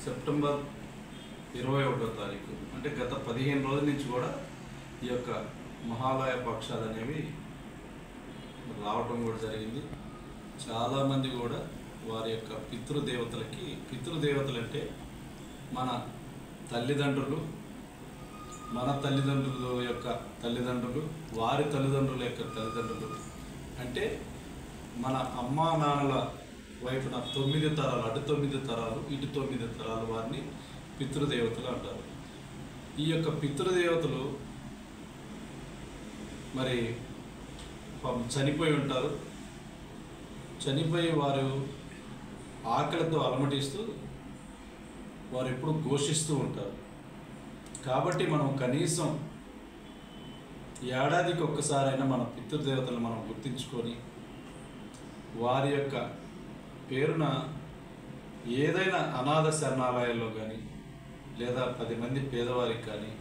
September 21వ తారీఖు అంటే గత 15 రోజుల నుంచి కూడా ఈ యొక్క మహాలయ పక్షాలు అనేవి రావటం కూడా జరిగింది. చాలామంది కూడా వారి యొక్క పితృదేవతలు అంటే మన తల్లిదండ్రులు, మన తల్లిదండ్రుల యొక్క తల్లిదండ్రులు, వారి తల్లిదండ్రుల యొక్క తల్లిదండ్రులు అంటే మన అమ్మా నాన్నల వైపున 9 తరాలు, అటు 9 తరాలు, ఇటు 9 తరాలు వారిని పితృదేవతలు అంటారు. ఈ యొక్క పితృదేవతలు మరి చనిపోయి ఉంటారు. చనిపోయి వారు ఆకలితో అలమటిస్తూ వారు ఎప్పుడు ఘోషిస్తూ ఉంటారు. కాబట్టి మనం కనీసం ఏడాదికి ఒక్కసారైనా మన పితృదేవతలను మనం గుర్తించుకొని వారి యొక్క పేరున ఏదైనా అనాథ శరణాలయాల్లో కానీ, లేదా 10 మంది పేదవారికి కానీ,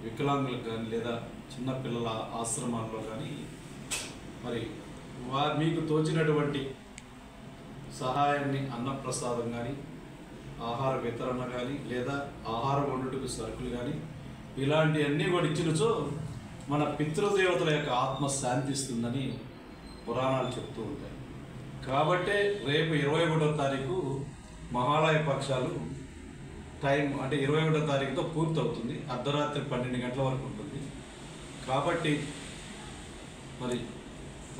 వికలాంగులకు కానీ, లేదా చిన్నపిల్లల ఆశ్రమాల్లో కానీ మరి మీకు తోచినటువంటి సహాయాన్ని, అన్నప్రసాదం కానీ, ఆహార వితరణ కానీ, లేదా ఆహారం వండుటకు సరుకులు కానీ, ఇలాంటివన్నీ కూడా ఇచ్చినచో మన పితృదేవతల యొక్క ఆత్మ శాంతిస్తుందని పురాణాలు చెప్తూ ఉంటాయి. కాబట్టే రేపు 21వ తారీఖు మహాలయ పక్షాలు టైం అంటే 21వ తారీఖుతో పూర్తవుతుంది. అర్ధరాత్రి 12 గంటల వరకు ఉంటుంది. కాబట్టి మరి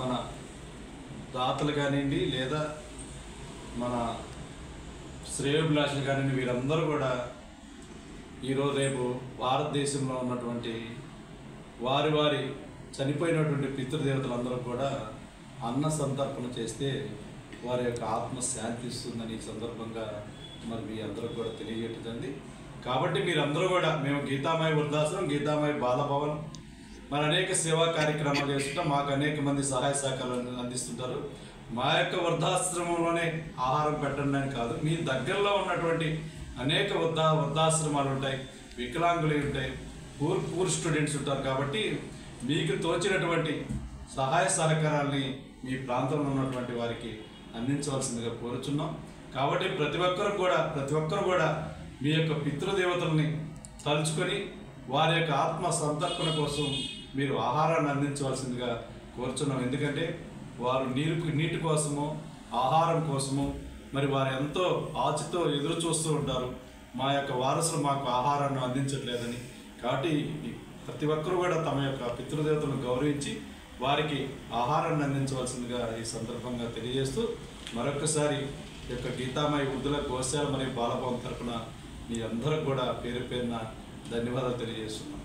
మన దాతలు కానివ్వండి, లేదా మన శ్రేయోభిలాషులు కానివ్వండి, వీరందరూ కూడా ఈరోజు రేపు భారతదేశంలో ఉన్నటువంటి వారి చనిపోయినటువంటి పితృదేవతలందరూ కూడా అన్న సంతర్పణ చేస్తే వారి యొక్క ఆత్మ శాంతిస్తుందని ఈ సందర్భంగా మరి మీ అందరికి కూడా తెలియజేస్తుంది. కాబట్టి మీరందరూ కూడా మేము గీతామయ వృద్ధాశ్రమం, గీతామయ బాలభవనం మరి అనేక సేవా కార్యక్రమాలు చేస్తుంటాం. మాకు అనేక మంది సహాయ సహకారాలు అందిస్తుంటారు. మా యొక్క వృద్ధాశ్రమంలోనే ఆహారం పెట్టండి అని కాదు, మీ దగ్గరలో ఉన్నటువంటి అనేక వృద్ధాశ్రమాలు ఉంటాయి, వికలాంగులు ఉంటాయి, పూర్ స్టూడెంట్స్ ఉంటారు. కాబట్టి మీకు తోచినటువంటి సహాయ సహకారాల్ని మీ ప్రాంతంలో ఉన్నటువంటి వారికి అందించవలసిందిగా కోరుచున్నాం. కాబట్టి ప్రతి ఒక్కరు కూడా మీ యొక్క పితృదేవతల్ని తలుచుకొని వారి యొక్క ఆత్మ సంతర్పణ కోసం మీరు ఆహారాన్ని అందించవలసిందిగా కోరుచున్నాం. ఎందుకంటే వారు నీటి కోసము, ఆహారం కోసము మరి వారు ఎంతో ఆశతో ఎదురు చూస్తూ ఉంటారు. మా యొక్క వారసులు మాకు ఆహారాన్ని అందించట్లేదని. కాబట్టి ప్రతి ఒక్కరూ కూడా తమ యొక్క పితృదేవతలను గౌరవించి వారికి ఆహారాన్ని అందించవలసిందిగా ఈ సందర్భంగా తెలియజేస్తూ మరొకసారి ఈ యొక్క గీతామయ వృద్ధుల గోశాల మరియు బాలభవన్ తరపున మీ అందరికి కూడా పేరు పేరున ధన్యవాదాలు తెలియజేస్తున్నాం.